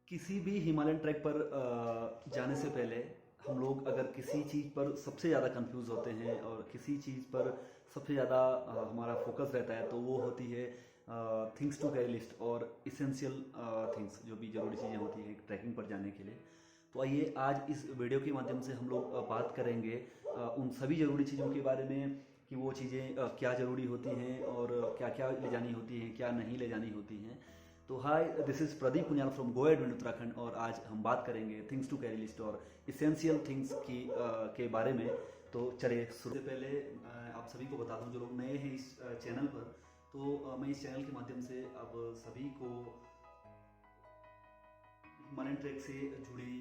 किसी भी Himalayan track पर जाने से पहले हम लोग अगर किसी चीज़ पर सबसे ज़्यादा कंफ्यूज होते हैं और किसी चीज़ पर सबसे ज़्यादा हमारा फोकस रहता है तो वो होती है थिंग्स टू कैरी लिस्ट और इसेंशियल थिंग्स, जो भी ज़रूरी चीज़ें होती हैं ट्रैकिंग पर जाने के लिए। तो आइए आज इस वीडियो के माध्यम से हम लोग बात करेंगे उन सभी ज़रूरी चीज़ों के बारे में कि वो चीज़ें क्या ज़रूरी होती हैं और क्या क्या ले जानी होती हैं, क्या नहीं ले जानी होती हैं। तो hi, this is Pradeep Puniyal from Go Advent Uttarakhand और आज हम बात करेंगे थिंग्स टू कैरी लिस्ट और इसेंशियल थिंग्स की के बारे में। तो चलिए शुरू से पहले आप सभी को बता दूं जो लोग नए हैं इस चैनल पर, तो मैं इस चैनल के माध्यम से अब सभी को हिमालयन ट्रैक से जुड़ी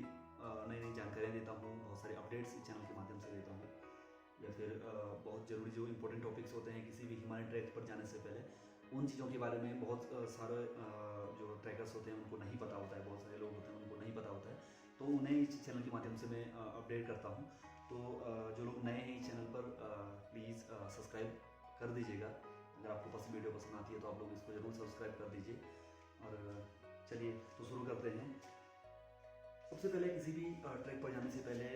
नई नई जानकारियाँ देता हूँ, बहुत सारे अपडेट्स इस चैनल के माध्यम से देता हूँ, या फिर बहुत ज़रूरी जो इंपॉर्टेंट टॉपिक्स होते हैं किसी भी हिमालयन ट्रैक पर जाने से पहले, उन चीज़ों के बारे में बहुत सारे जो ट्रैकर्स होते हैं उनको नहीं पता होता है, बहुत सारे लोग होते हैं उनको नहीं पता होता है, तो उन्हें इस चैनल के माध्यम से मैं अपडेट करता हूँ। तो जो लोग नए हैं इस चैनल पर प्लीज़ सब्सक्राइब कर दीजिएगा। अगर आपको वीडियो पसंद आती है तो आप लोग इसको ज़रूर सब्सक्राइब कर दीजिए। और चलिए तो शुरू करते हैं। सबसे पहले किसी भी ट्रैक पर जाने से पहले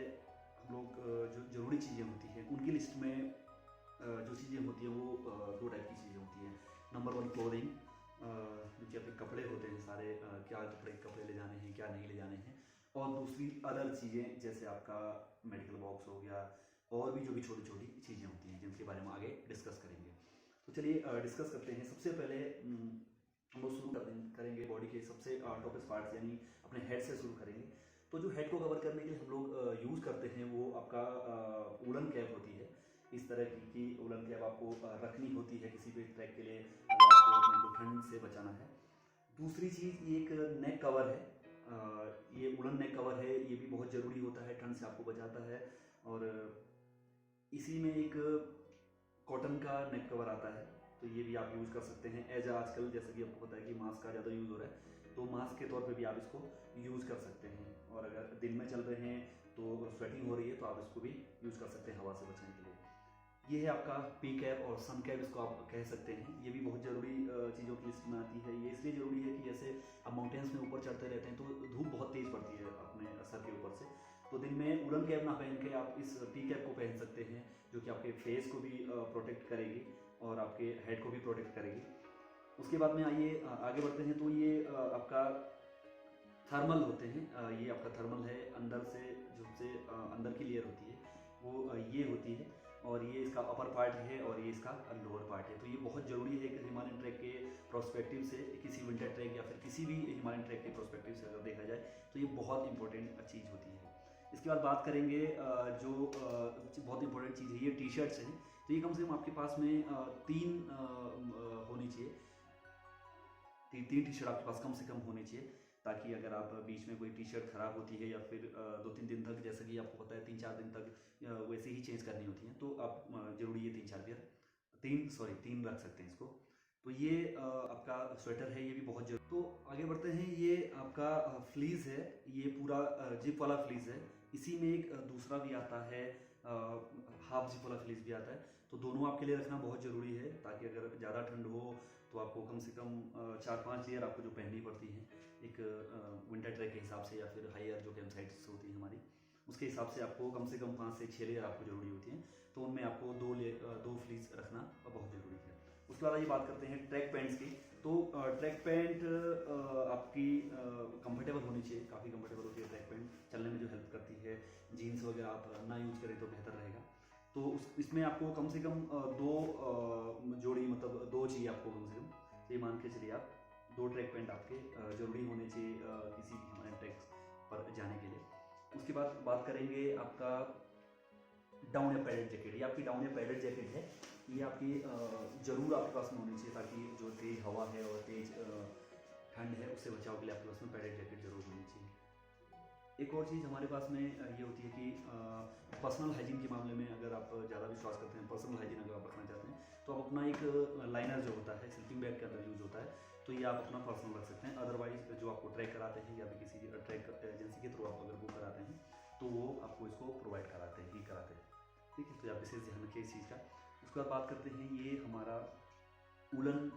हम लोग जो ज़रूरी चीज़ें होती हैं उनकी लिस्ट में जो चीज़ें होती हैं वो दो टाइप की चीज़ें होती हैं। नंबर वन, क्लोथिंग, जो कि आपके कपड़े होते हैं सारे, क्या कपड़े ले जाने हैं, क्या नहीं ले जाने हैं। और दूसरी अदर चीज़ें जैसे आपका मेडिकल बॉक्स हो गया, और भी जो भी छोटी छोटी चीज़ें होती हैं जिनके बारे में आगे डिस्कस करेंगे। तो चलिए डिस्कस करते हैं। सबसे पहले हम लोग शुरू करेंगे बॉडी के सबसे टॉपेस्ट पार्ट्स यानी अपने हेड से शुरू करेंगे। तो जो हेड को कवर करने के लिए हम लोग यूज़ करते हैं वो आपका वुलन कैप होती है। इस तरह की वुलन कैप आपको रखनी होती है किसी भी ट्रैक के लिए अगर आपको अपने को ठंड से बचाना है। दूसरी चीज़, ये एक नेक कवर है। ये वुलन नेक कवर है, ये भी बहुत ज़रूरी होता है, ठंड से आपको बचाता है। और इसी में एक कॉटन का नेक कवर आता है, तो ये भी आप यूज़ कर सकते हैं एज आजकल जैसे कि आपको पता है कि मास्क का ज़्यादा यूज़ हो रहा है, तो मास्क के तौर पे भी आप इसको यूज़ कर सकते हैं। और अगर दिन में चल रहे हैं तो स्वेटिंग हो रही है तो आप इसको भी यूज़ कर सकते हैं हवा से बचने के लिए। ये है आपका पी कैप और सन कैप, इसको आप कह सकते हैं। ये भी बहुत ज़रूरी चीज़ों की लिस्ट में आती है। ये इसलिए ज़रूरी है कि जैसे आप माउंटेन्स में ऊपर चढ़ते रहते हैं तो धूप बहुत तेज़ पड़ती है अपने सर के ऊपर से, तो दिन में वुलन कैप ना पहन के आप इस पी कैप को पहन सकते हैं, जो कि आपके फेस को भी प्रोटेक्ट करेगी और आपके हेड को भी प्रोटेक्ट करेगी। उसके बाद में आइए आगे बढ़ते हैं। तो ये आपका थर्मल होते हैं। ये आपका थर्मल है, अंदर से जो से अंदर की लेयर होती है वो ये होती है, और ये इसका अपर पार्ट है और ये इसका लोअर पार्ट है। तो ये बहुत ज़रूरी है कि हिमालयन ट्रैक के प्रोस्पेक्टिव से, किसी विंटर ट्रैक या फिर किसी भी हिमालयन ट्रैक के प्रोस्पेक्टिव से अगर देखा जाए तो ये बहुत इंपॉर्टेंट चीज़ होती है। इसके बाद बात करेंगे जो बहुत इंपॉर्टेंट चीज़ है, ये टी शर्ट्स हैं। तो ये कम से कम आपके पास में तीन होनी चाहिए। तीन टी शर्ट आपके पास कम से कम होनी चाहिए, ताकि अगर आप बीच में कोई टी शर्ट ख़राब होती है या फिर 2-3 दिन तक, जैसे कि आपको पता है 3-4 दिन तक वैसे ही चेंज करनी होती हैं, तो आप ज़रूरी है 3-4 पेयर, 3 रख सकते हैं इसको। तो ये आपका स्वेटर है, ये भी बहुत जरूरी। तो आगे बढ़ते हैं। ये आपका फ्लीस है, ये पूरा जिप वाला फ्लीस है। इसी में एक दूसरा भी आता है, हाफ जिप वाला फ्लीस भी आता है। तो दोनों आपके लिए रखना बहुत ज़रूरी है, ताकि अगर ज़्यादा ठंड हो तो आपको कम से कम 4-5 लेयर आपको जो पहननी पड़ती हैं एक विंटर ट्रैक के हिसाब से, या फिर हायर जो कैंप साइट्स होती हैं हमारी, उसके हिसाब से आपको कम से कम 5 से 6 लेयर आपको ज़रूरी होती हैं। तो उनमें आपको 2 फ्लीस रखना बहुत ज़रूरी है। उसके बाद ये बात करते हैं ट्रैक पैंट्स की। तो ट्रैक पैंट आपकी कंफर्टेबल होनी चाहिए, काफ़ी कंफर्टेबल होती है ट्रैक पैंट, चलने में जो हेल्प करती है। जीन्स वगैरह आप ना यूज़ करें तो बेहतर रहेगा। तो इसमें आपको कम से कम 2 जोड़ी, मतलब 2 चाहिए आपको कम से कम। तो ये मान के चलिए आप 2 ट्रैक पैंट आपके ज़रूरी होने चाहिए किसी भी हिमालयन ट्रैक पर जाने के लिए। उसके बाद बात करेंगे आपका डाउन या पैडेड जैकेट। ये आपकी डाउन या पैडेड जैकेट है, ये आपकी ज़रूर आपके पास में होनी चाहिए, ताकि जो तेज़ हवा है और तेज़ ठंड है उससे बचाव के लिए आपके पास में पैडेड जैकेट जरूर होनी चाहिए। एक और चीज़ हमारे पास में ये होती है कि पर्सनल हाइजीन के मामले में अगर आप ज़्यादा विश्वास करते हैं, पर्सनल हाइजीन अगर आप रखना चाहते हैं, तो आप अपना एक लाइनर जो होता है स्लीपिंग बैग के अंदर यूज़ होता है, तो ये आप अपना पर्सनल रख सकते हैं। अदरवाइज जो आपको ट्रैक कराते हैं या फिर किसी ट्रैक एजेंसी के थ्रू आप अगर बुक कराते हैं तो वो आपको इसको प्रोवाइड कराते हैं ही कराते हैं। ठीक है, तो आप विशेष ध्यान रखिए इस चीज़ का। उसके बाद बात करते हैं, ये हमारा वुलन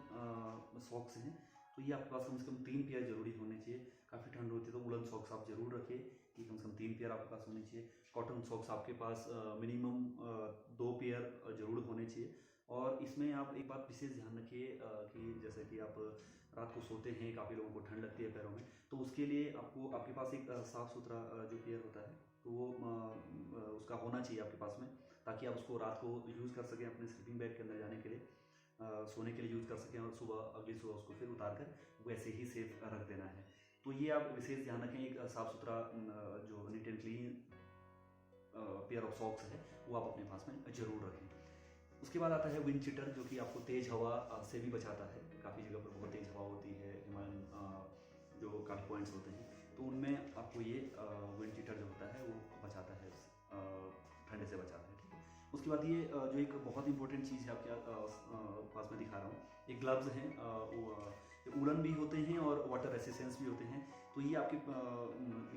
सॉक्स हैं। तो ये आपके पास कम से कम 3 पेयर जरूरी होने चाहिए। काफ़ी ठंड होती है तो वुलन सॉक्स आप जरूर रखें कि कम से कम 3 पेयर आपके पास होने चाहिए। कॉटन सॉक्स आपके पास मिनिमम 2 पेयर जरूर होने चाहिए। और इसमें आप एक बात विशेष ध्यान रखिए कि जैसे कि आप रात को सोते हैं, काफ़ी लोगों को ठंड लगती है पैरों में, तो उसके लिए आपको आपके पास एक साफ़ सुथरा जो पेयर होता है तो वो उसका होना चाहिए आपके पास में, ताकि आप उसको रात को यूज़ कर सकें अपने स्लीपिंग बैग के अंदर जाने के लिए, सोने के लिए यूज़ कर सकें और सुबह अगली सुबह उसको फिर उतार कर वैसे ही सेफ रख देना है। तो ये आप विशेष ध्यान रखें, एक साफ़ सुथरा जो neat and clean pair of socks है वो आप अपने पास में जरूर रखें। उसके बाद आता है विंड चिटर, जो कि आपको तेज़ हवा से भी बचाता है। काफ़ी जगह पर बहुत तेज़ हवा होती है, हिमालयन जो काफ़ी पॉइंट्स होते हैं तो उनमें आपको ये विंड चिटर जो होता है वो बचाता है, ठंडे से बचाता है। ठीक है, उसके बाद ये जो एक बहुत इंपॉर्टेंट चीज़ है आपके पास में दिखा रहा हूँ, ये ग्लव्स हैं, वुलन भी होते हैं और वाटर रेसिस्टेंस भी होते हैं। तो ये आपके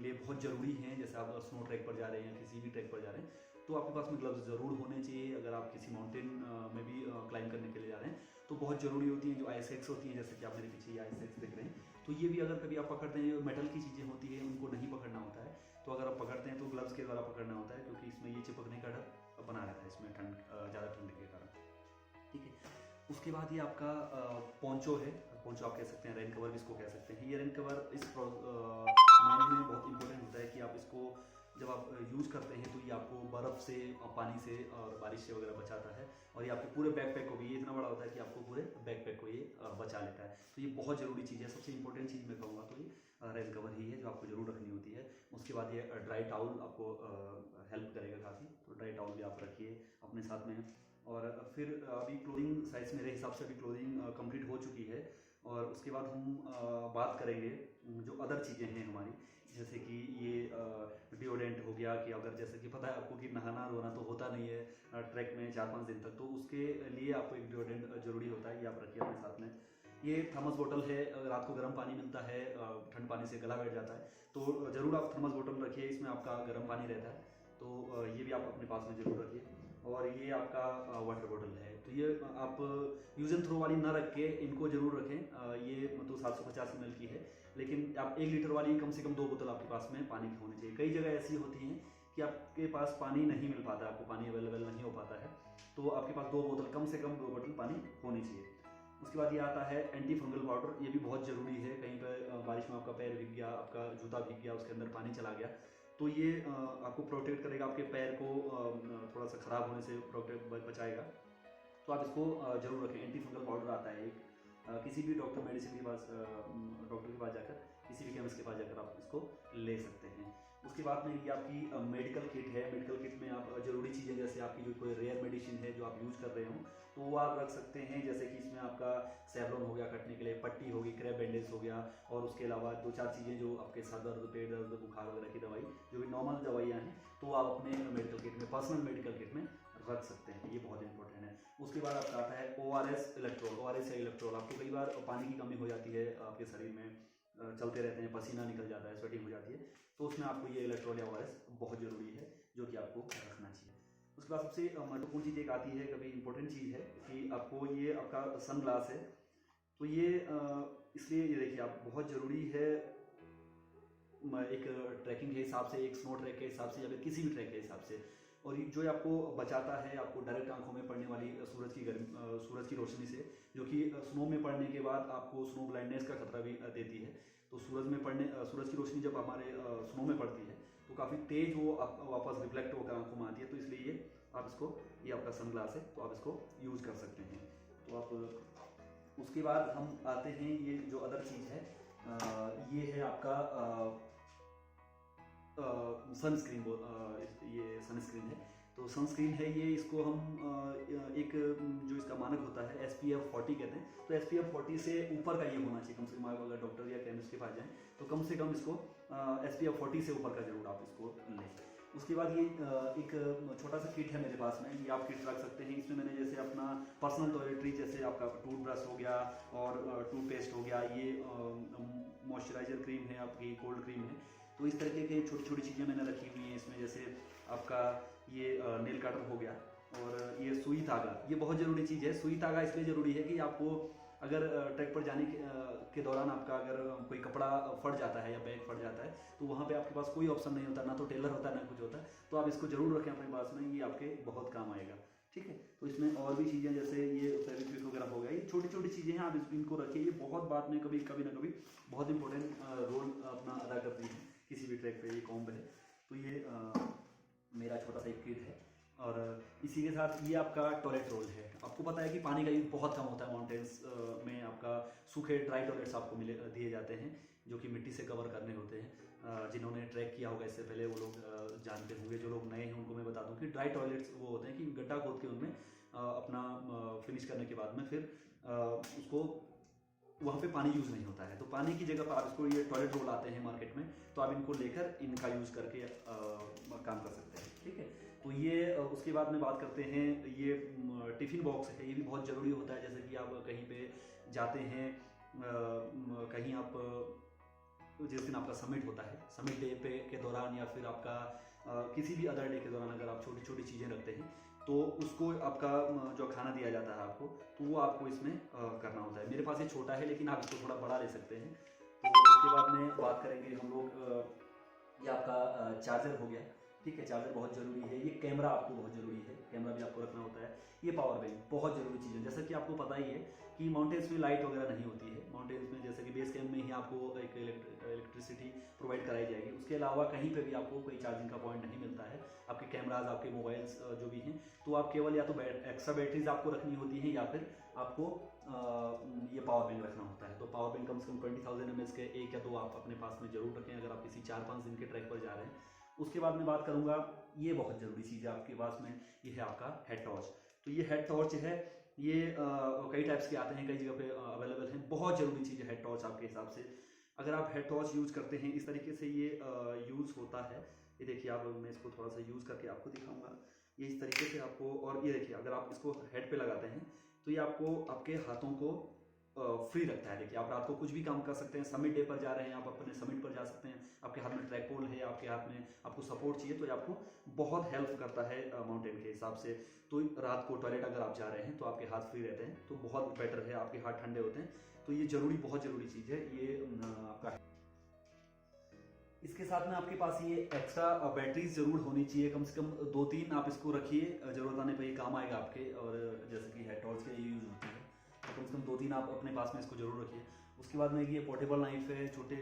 लिए बहुत ज़रूरी हैं। जैसे आप स्नो ट्रैक पर जा रहे हैं, किसी भी ट्रैक पर जा रहे हैं, तो आपके पास में ग्लव्स ज़रूर होने चाहिए। अगर आप किसी माउंटेन में भी क्लाइंब करने के लिए जा रहे हैं तो बहुत ज़रूरी होती हैं। जो आइस एक्स होती हैं, जैसे कि आप मेरे पीछे ये आइस एक्स देख रहे हैं, तो ये भी अगर कभी आप पकड़ते हैं, मेटल की चीज़ें होती हैं उनको नहीं पकड़ना होता है, तो अगर आप पकड़ते हैं तो ग्लव्स के द्वारा पकड़ना होता है, क्योंकि इसमें ये चिपकने का डर बना रहता है इसमें ज़्यादा ठंड के कारण। ठीक है, उसके बाद ये आपका पोंचो है, पोंचो आप कह सकते हैं, रेन कवर भी इसको कह सकते हैं। ये रेन कवर इस मायने में बहुत इंपॉर्टेंट होता है कि आप इसको जब आप यूज़ करते हैं तो ये आपको बर्फ़ से, पानी से और बारिश से वगैरह बचाता है। और ये आपके पूरे बैकपैक को भी, ये इतना बड़ा होता है कि आपको पूरे बैकपैक को ये बचा लेता है। तो ये बहुत ज़रूरी चीज़ है, सबसे इंपॉर्टेंट चीज़ मैं कहूँगा तो ये रेन कवर ही है जो आपको ज़रूर रखनी होती है। उसके बाद ये ड्राई टाउल आपको हेल्प करेगा काफ़ी, तो ड्राई टाउल भी आप रखिए अपने साथ में। और फिर अभी क्लोथिंग साइज़ मेरे हिसाब से अभी क्लोथिंग कंप्लीट हो चुकी है। और उसके बाद हम बात करेंगे जो अदर चीज़ें हैं हमारी, जैसे कि ये डिओडेंट हो गया, कि अगर जैसे कि पता है आपको कि नहाना धोना तो होता नहीं है ट्रैक में 4-5 दिन तक, तो उसके लिए आपको एक डिओडेंट ज़रूरी होता है, ये आप रखिए अपने साथ में। ये थर्मस बोतल है, रात को गर्म पानी मिलता है, ठंड पानी से गला बैठ जाता है, तो ज़रूर आप थर्मस बोतल रखिए, इसमें आपका गर्म पानी रहता है, तो ये भी आप अपने पास में ज़रूर रखिए। और ये आपका वाटर बोतल है, तो ये आप यूज़ एंड थ्रो वाली ना रख के इनको ज़रूर रखें। ये मतलब 750 ml की है, लेकिन आप 1 लीटर वाली कम से कम 2 बोतल आपके पास में पानी की होनी चाहिए। कई जगह ऐसी होती हैं कि आपके पास पानी नहीं मिल पाता, आपको पानी अवेलेबल नहीं हो पाता है, तो आपके पास 2 बोतल, कम से कम 2 बोतल पानी होनी चाहिए। उसके बाद ये आता है एंटी फंगल पाउडर, ये भी बहुत ज़रूरी है। कहीं पर बारिश में आपका पैर भीग गया, आपका जूता भीग गया, उसके अंदर पानी चला गया, तो ये आपको प्रोटेक्ट करेगा, आपके पैर को थोड़ा सा ख़राब होने से बचाएगा। तो आप इसको जरूर रखें। एंटी फंगल पाउडर आता है एक, किसी भी डॉक्टर मेडिसिन के पास, डॉक्टर के पास जाकर, किसी भी केमिस्ट के पास जाकर आप इसको ले सकते हैं। उसके बाद में ये आपकी मेडिकल किट है। मेडिकल किट में आप ज़रूरी चीज़ें, जैसे आपकी जो कोई रेयर मेडिसिन है जो आप यूज़ कर रहे हो, तो वो आप रख सकते हैं। जैसे कि इसमें आपका सेवलॉन हो गया कटने के लिए, पट्टी होगी, क्रैब बैंडेज हो गया, और उसके अलावा 2-4 चीज़ें जो आपके सर दर्द, पेट दर्द, बुखार वगैरह की दवाई, जो भी नॉर्मल दवाइयाँ हैं, तो आप अपने मेडिकल किट में, पर्सनल मेडिकल किट में रख सकते हैं, ये बहुत इंपॉर्टेंट है। उसके बाद आपका आता है ORS इलेक्ट्रोल। ORS या इलेक्ट्रोल, आपको कई बार पानी की कमी हो जाती है आपके शरीर में, चलते रहते हैं, पसीना निकल जाता है, स्वेटिंग हो जाती है, तो उसमें आपको ये इलेक्ट्रोल या ORS बहुत ज़रूरी है, जो कि आपको रखना चाहिए। उसके बाद सबसे महत्वपूर्ण चीज़ एक आती है, कभी इंपॉर्टेंट चीज़ है कि आपको ये आपका सन ग्लास है, तो ये इसलिए ये देखिए आप बहुत ज़रूरी है एक ट्रैकिंग के हिसाब से, एक स्नो ट्रैक के हिसाब से, या फिर किसी भी ट्रैक के हिसाब से। और जो ये आपको बचाता है आपको डायरेक्ट आंखों में पड़ने वाली सूरज की रोशनी से, जो कि स्नो में पड़ने के बाद आपको स्नो ब्लाइंडनेस का खतरा भी देती है। तो सूरज की रोशनी जब हमारे स्नो में पड़ती है तो काफ़ी तेज वो वापस रिफ्लेक्ट होकर आंखों में आती है, तो इसलिए ये आपका सन ग्लास है, तो आप इसको यूज़ कर सकते हैं। तो आप उसके बाद हम आते हैं, ये जो अदर चीज़ है, ये है आपका सनस्क्रीन। ये सनस्क्रीन है, तो सनस्क्रीन है ये, इसको हम एक जो इसका मानक होता है SPF 40 कहते हैं, तो SPF 40 से ऊपर का ये होना चाहिए कम से कम। अगर डॉक्टर या केमिस्ट के पास जाएं तो कम से कम इसको SPF 40 से ऊपर का जरूर आप इसको लें। उसके बाद ये एक छोटा सा किट है मेरे पास में, ये आप किट रख सकते हैं। इसमें मैंने जैसे अपना पर्सनल टॉयलेटरी, जैसे आपका टूथब्रश हो गया और टूथपेस्ट हो गया, ये मॉइस्चराइजर क्रीम है आपकी, कोल्ड क्रीम है, तो इस तरीके के छोटी छोटी चीज़ें मैंने रखी हुई हैं इसमें। जैसे आपका ये नेल कटर हो गया, और ये सुई धागा, ये बहुत ज़रूरी चीज़ है। सुई धागा इसलिए ज़रूरी है कि आपको अगर ट्रैक पर जाने के दौरान आपका अगर कोई कपड़ा फट जाता है या बैग फट जाता है तो वहाँ पे आपके पास कोई ऑप्शन नहीं होता, ना तो टेलर होता है ना कुछ होता है, तो आप इसको जरूर रखें अपने पास में, ये आपके बहुत काम आएगा। ठीक है, तो इसमें और भी चीज़ें जैसे ये फेविक्विक वगैरह हो गया, ये छोटी छोटी चीज़ें हैं, आप इनको रखिए, ये बहुत बाद में कभी कभी ना कभी बहुत इंपॉर्टेंट रोल अपना अदा करती है किसी भी ट्रैक पे, ये कॉम्ब है। तो ये मेरा छोटा सा एक किट है। और इसी के साथ ये आपका टॉयलेट रोल है। आपको पता है कि पानी का यूज बहुत कम होता है माउंटेन्स में, आपका सूखे ड्राई टॉयलेट्स आपको दिए जाते हैं जो कि मिट्टी से कवर करने होते हैं। जिन्होंने ट्रैक किया होगा इससे पहले वो लोग जानते होंगे, जो लोग नए हैं उनको मैं बता दूं कि ड्राई टॉयलेट्स वो होते हैं कि गड्ढा खोद के उनमें अपना फिनिश करने के बाद में फिर उसको वहाँ पे पानी यूज़ नहीं होता है, तो पानी की जगह पर आप इसको, ये टॉयलेट रोल आते हैं मार्केट में, तो आप इनको लेकर इनका यूज़ करके काम कर सकते हैं। ठीक है, तो ये उसके बाद में बात करते हैं, ये टिफ़िन बॉक्स है, ये भी बहुत ज़रूरी होता है। जैसे कि आप कहीं पे जाते हैं, कहीं आप जिस दिन आपका समिट होता है, समिट डे पे के दौरान या फिर आपका किसी भी अदर डे के दौरान अगर आप छोटी छोटी चीज़ें रखते हैं तो उसको आपका जो खाना दिया जाता है आपको, तो वो आपको इसमें करना होता है। मेरे पास ये छोटा है लेकिन आप इसको थोड़ा बड़ा ले सकते हैं। तो उसके बाद में बात करेंगे हम लोग, ये आपका चार्जर हो गया। ठीक है, चार्जर बहुत ज़रूरी है। ये कैमरा आपको बहुत ज़रूरी है, कैमरा भी आपको रखना होता है। ये पावर बैंक बहुत ज़रूरी चीज़ है। जैसा कि आपको पता ही है कि माउंटेन्स में लाइट वगैरह नहीं होती है। माउंटेन्स में जैसे कि बेस कैंप में ही आपको एक इलेक्ट्रिसिटी प्रोवाइड कराई जाएगी, उसके अलावा कहीं पे भी आपको कोई चार्जिंग का पॉइंट नहीं मिलता है। आपके कैमराज, आपके मोबाइल्स जो भी हैं, तो आप केवल या तो एक्स्ट्रा बैटरीज आपको रखनी होती हैं या फिर आपको ये पावर बैंक रखना होता है। तो पावर बैंक कम से कम 20,000 mAh के एक या दो आप अपने पास में जरूर रखें अगर आप किसी 4-5 दिन के ट्रैक पर जा रहे हैं। उसके बाद में बात करूंगा, ये बहुत ज़रूरी चीज़ है आपके पास में, ये है आपका हेड टॉर्च। तो ये हेड टॉर्च है, ये कई टाइप्स के आते हैं, कई जगह पे अवेलेबल हैं। बहुत ज़रूरी चीज़ है हेड टॉर्च आपके हिसाब से। अगर आप हेड टॉर्च यूज़ करते हैं, इस तरीके से ये यूज़ होता है। ये देखिए, आप, मैं इसको थोड़ा सा यूज़ करके आपको दिखाऊंगा। ये इस तरीके से आपको, और ये देखिए अगर आप इसको हेड पे लगाते हैं तो ये आपको आपके हाथों को फ्री रखता है। देखिए, आप रात को कुछ भी काम कर सकते हैं। समिट डे पर जा रहे हैं, आप अपने समिट पर जा सकते हैं, आपके हाथ में ट्रैक पोल है, आपके हाथ में आपको सपोर्ट चाहिए, तो ये आपको बहुत हेल्प करता है माउंटेन के हिसाब से। तो रात को टॉयलेट अगर आप जा रहे हैं तो आपके हाथ फ्री रहते हैं, तो बहुत बेटर है, आपके हाथ ठंडे होते हैं। तो ये जरूरी, बहुत ज़रूरी चीज़ है ये आपका। इसके साथ में आपके पास ये एक्स्ट्रा बैटरीज जरूर होनी चाहिए, कम से कम 2-3 आप इसको रखिए, ज़रूरत आने पर ये काम आएगा आपके। और जैसे कि हेड टॉर्च के यूज़ होती है, तो कम से कम 2-3 आप अपने पास में इसको जरूर रखिए। उसके बाद में ये पोर्टेबल नाइफ है, छोटे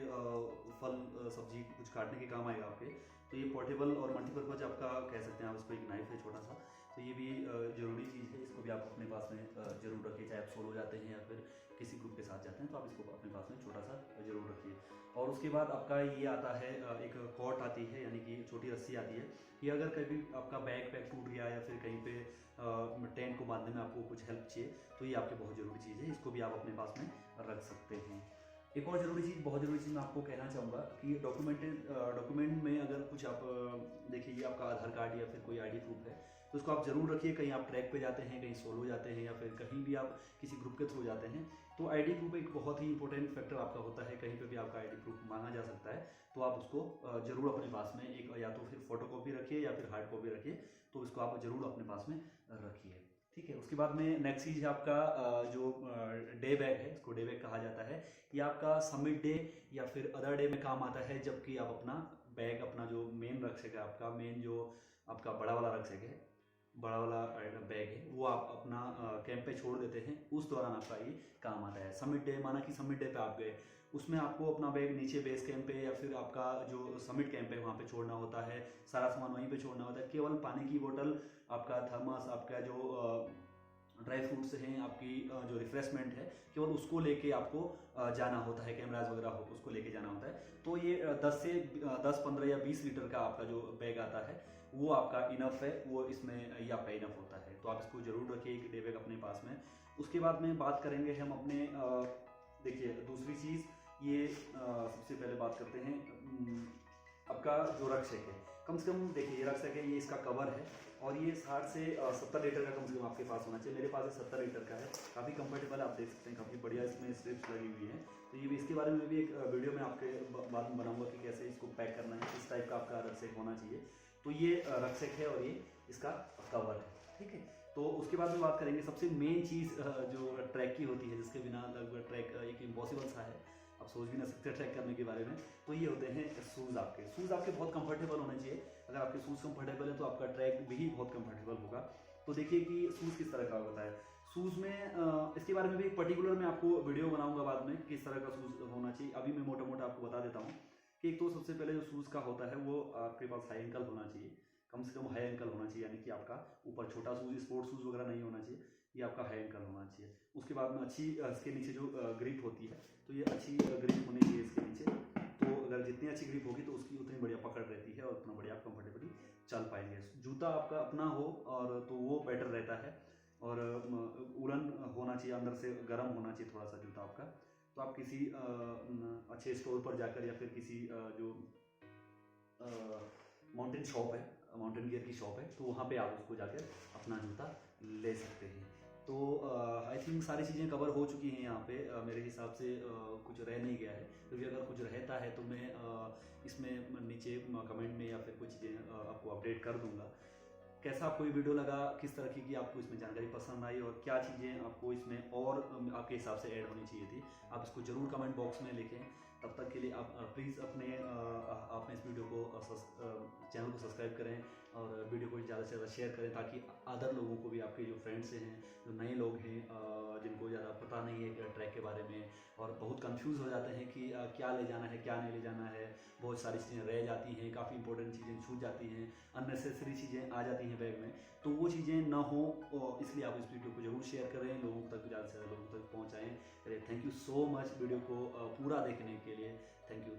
फल सब्जी कुछ काटने के काम आएगा आपके। तो ये पोर्टेबल और मल्टीपर्पज आपका कह सकते हैं आप उसको, एक नाइफ है छोटा सा। तो ये भी ज़रूरी चीज़ है, इसको भी आप अपने पास में ज़रूर रखिए, चाहे आप सोलो जाते हैं या फिर किसी ग्रुप के साथ जाते हैं, तो आप इसको अपने पास में छोटा सा जरूर रखिए। और उसके बाद आपका ये आता है, एक कॉर्ड आती है, यानी कि छोटी रस्सी आती है। ये अगर कभी आपका बैग पैक टूट गया या फिर कहीं पे टेंट को बांधने में आपको कुछ हेल्प चाहिए, तो ये आपकी बहुत ज़रूरी चीज़ है, इसको भी आप अपने पास में रख सकते हैं। एक और ज़रूरी चीज़, बहुत ज़रूरी चीज़ मैं आपको कहना चाहूँगा कि डॉक्यूमेंट में अगर कुछ आप देखिए, ये आपका आधार कार्ड या फिर कोई आईडी प्रूफ है, तो उसको आप ज़रूर रखिए। कहीं आप ट्रैक पे जाते हैं, कहीं सोलो जाते हैं या फिर कहीं भी आप किसी ग्रुप के थ्रू जाते हैं, तो आईडी प्रूफ एक बहुत ही इंपॉर्टेंट फैक्टर आपका होता है। कहीं पे भी आपका आईडी प्रूफ मांगा जा सकता है, तो आप उसको जरूर अपने पास में एक, या तो फिर फोटो कॉपी रखिए या फिर हार्ड कॉपी रखिए, तो इसको आप जरूर अपने पास में रखिए। ठीक है, उसके बाद में नेक्स्ट चीज़ है आपका जो डे बैग है, इसको डे बैग कहा जाता है। ये आपका समिट डे या फिर अदर डे में काम आता है, जबकि आप अपना बैग, अपना जो मेन रक्सैक है आपका, मेन जो आपका बड़ा वाला रक्सैक है, बड़ा वाला बैग है, वो आप अपना कैंप पे छोड़ देते हैं। उस दौरान आपका ये काम आता है। समिट डे, माना कि समिट डे पे आप गए, उसमें आपको अपना बैग नीचे बेस कैंप पे या फिर आपका जो समिट कैंप है वहाँ पे छोड़ना होता है। सारा सामान वहीं पे छोड़ना होता है। केवल पानी की बोतल, आपका थर्मस, आपका जो ड्राई फ्रूट्स हैं, आपकी जो रिफ्रेशमेंट है, केवल उसको लेके आपको जाना होता है। कैमराज वगैरह हो उसको लेके जाना होता है। तो ये 10, 15 या 20 लीटर का आपका जो बैग आता है, वो आपका इनफ है, वो इसमें ये आपका इनफ होता है। तो आप इसको जरूर रखिए एक डे बैग अपने पास में। उसके बाद में बात करेंगे हम अपने, देखिए दूसरी चीज़, ये सबसे पहले बात करते हैं आपका जो रक्सैक है। कम से कम देखिए, ये रक्सैक है, ये इसका कवर है, और ये 60 से 70 लीटर का कम से कम आपके पास होना चाहिए। मेरे पास 70 लीटर का है, काफ़ी कंफर्टेबल है, आप देख सकते हैं, काफ़ी बढ़िया इसमें स्ट्रिप्स लगी हुई हैं। तो ये भी, इसके बारे में भी एक वीडियो में आपके बाद में बनाऊंगा कि कैसे इसको पैक करना है, किस टाइप का आपका रक्सैक होना चाहिए। तो ये रक्सैक है और ये इसका कवर है। ठीक है, तो उसके बाद में बात करेंगे सबसे मेन चीज़ जो ट्रैक की होती है, जिसके बिना लगभग ट्रैक एक इम्पॉसिबल सा है, आप सोच भी ना सकते ट्रैक करने के बारे में। तो ये होते हैं शूज़। शूज़ आपके बहुत कंफर्टेबल होने चाहिए। अगर आपके शूज़ कंफर्टेबल है तो आपका ट्रैक भी बहुत कंफर्टेबल होगा। तो देखिए कि शूज़ किस तरह का होता है। शूज़ में इसके बारे में भी एक पर्टिकुलर मैं आपको वीडियो बनाऊंगा बाद में, किस तरह का शूज़ होना चाहिए। अभी मैं मोटा मोटा आपको बता देता हूँ कि एक तो सबसे पहले जो शूज़ का होता है वो आपके पास हाई एंकल होना चाहिए, कम से कम हाई एंकल होना चाहिए, यानी कि आपका ऊपर छोटा शूज़, स्पोर्ट्स शूज़ वगैरह नहीं होना चाहिए, ये आपका हाई एंकल होना चाहिए। उसके बाद में अच्छी इसके नीचे जो ग्रिप होती है, तो ये अच्छी ग्रिप होनी चाहिए इसके नीचे। तो अगर जितनी अच्छी ग्रिप होगी तो उसकी उतनी बढ़िया पकड़ रहती है और उतना बढ़िया आप कंफर्टेबली चल पाएंगे। जूता आपका अपना हो और तो वो बेटर रहता है, और उड़न होना चाहिए, अंदर से गर्म होना चाहिए थोड़ा सा जूता आपका। तो आप किसी अच्छे स्टोर पर जाकर या फिर किसी जो माउंटेन शॉप है, माउंटेन गियर की शॉप है, तो वहाँ पे आप उसको जाकर अपना जूता ले सकते हैं। तो आई थिंक सारी चीज़ें कवर हो चुकी हैं यहाँ पे। मेरे हिसाब से कुछ रह नहीं गया है, क्योंकि अगर कुछ रहता है तो मैं इसमें नीचे कमेंट में या फिर कुछ चीज़ें आपको अपडेट कर दूंगा। कैसा आपको ये वीडियो लगा, किस तरह की आपको इसमें जानकारी पसंद आई, और क्या चीज़ें आपको इसमें और आपके हिसाब से ऐड होनी चाहिए थी, आप इसको ज़रूर कमेंट बॉक्स में लिखें। तब तक के लिए आप प्लीज़ अपने इस वीडियो को चैनल को सब्सक्राइब करें और वीडियो को ज़्यादा से ज़्यादा शेयर करें, ताकि अदर लोगों को भी, आपके जो फ्रेंड्स हैं, जो नए लोग हैं, जिनको ज़्यादा पता नहीं है ट्रैक के बारे में और बहुत कंफ्यूज हो जाते हैं कि क्या ले जाना है, क्या नहीं ले जाना है, बहुत सारी चीज़ें रह जाती हैं, काफ़ी इंपॉर्टेंट चीज़ें छूट जाती हैं, अननेसेसरी चीज़ें आ जाती हैं बैग में, तो वो चीज़ें ना हो, इसलिए आप इस वीडियो को ज़रूर शेयर करें, लोगों तक ज़्यादा से ज़्यादा लोगों तक पहुँचाएँ। Thank you so much video को पूरा देखने के लिए। Thank you.